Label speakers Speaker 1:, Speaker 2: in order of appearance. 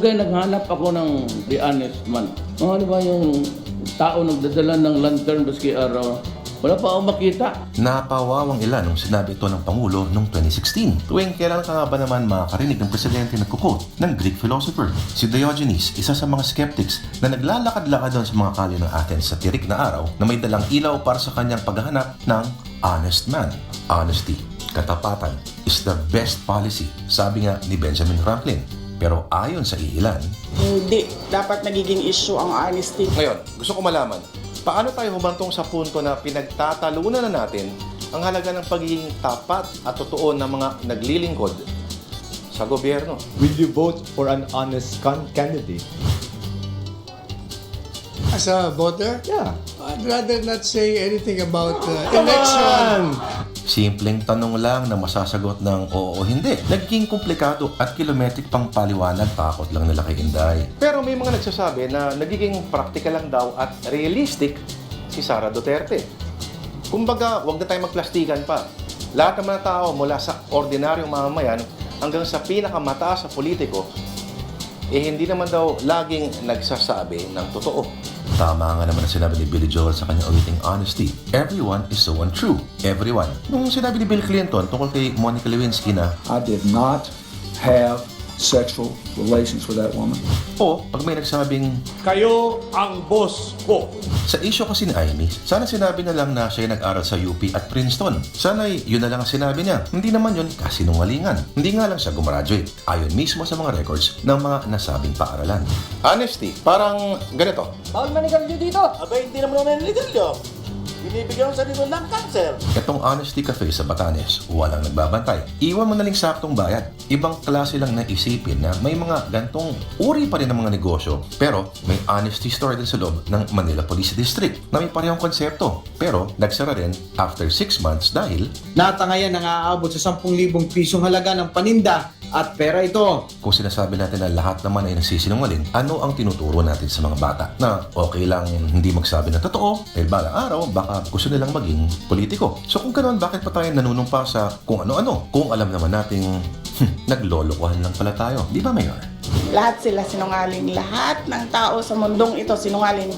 Speaker 1: Kumbaga naghanap ako ng the honest man. Ano ba yung tao nagdadala ng lantern baski araw? Wala pa akong makita.
Speaker 2: Napawawang ilan nung sinabi ito ng Pangulo noong 2016. Tuwing kailan ka nga ba naman makakarinig ng presidente nagkukote ng Greek philosopher? Si Diogenes, isa sa mga skeptics na naglalakad-lakad doon sa mga kalye ng Athens sa tirik na araw na may dalang ilaw para sa kanyang paghahanap ng honest man. Honesty, katapatan, is the best policy, sabi nga ni Benjamin Franklin. Pero ayon sa ilan,
Speaker 3: Hindi dapat nagiging issue ang honesty.
Speaker 2: ngayon, gusto ko malaman, paano tayo humantong sa punto na pinagtatalunan na natin ang halaga ng pagiging tapat at totoo ng mga naglilingkod sa gobyerno?
Speaker 4: Will you vote for an honest candidate?
Speaker 5: As a voter,
Speaker 4: Yeah.
Speaker 5: I'd rather not say anything about election.
Speaker 2: Simpleng tanong lang na masasagot ng oo o hindi. Naging komplikado at kilometric pang paliwanag, takot lang nila kay Inday. Pero may mga nagsasabi na nagiging practical lang daw at realistic si Sara Duterte. Kumbaga, huwag na tayong magplastikan pa. Lahat ng mga tao mula sa ordinaryong mamamayan hanggang sa pinakamataas sa politiko, hindi naman daw laging nagsasabi ng totoo. Tama nga naman ang sinabi ni Billy Joel sa kanyang awiting Honesty. Everyone is so untrue. Everyone. Nung sinabi ni Bill Clinton tungkol kay Monica Lewinsky na
Speaker 6: I did not have sexual relations with that woman.
Speaker 2: o pag may nagsabing
Speaker 7: Kayo ang boss ko.
Speaker 2: sa issue kasi ni Amy, sana sinabi na lang na siya nag-aral sa UP at Princeton. Sana yun na lang ang sinabi niya. Hindi naman yun kasinungalingan. Hindi nga lang siya gumraduate. Ayon mismo sa mga records ng mga nasabing paaralan. Honesty, parang ganito.
Speaker 8: Bawal manigarilyo dito.
Speaker 7: Aba, hindi naman ako naniligarilyo. Binibigyan ko sa nito ng cancer.
Speaker 2: Itong Honesty Cafe sa Batanes, walang nagbabantay. Iwan mo na lang saktong bayad. Ibang klase lang na isipin na may mga gantong uri pa rin ng mga negosyo. Pero may honesty store din sa loob ng Manila Police District na may parehong konsepto. Pero nagsara rin after 6 months dahil
Speaker 9: Natangayan ang aabot sa 10,000 pisong halaga ng paninda at pera ito.
Speaker 2: kung sinasabi natin na lahat naman ay nagsisinungaling, ano ang tinuturo natin sa mga bata? Na okay lang hindi magsabi ng totoo dahil balang araw baka gusto nilang maging politiko. So kung ganoon, bakit pa tayo nanunumpa sa kung ano-ano? Kung alam naman nating naglolokohan lang pala tayo. Di ba, Mayor?
Speaker 3: Lahat sila sinungaling. Lahat ng tao sa mundong ito sinungaling.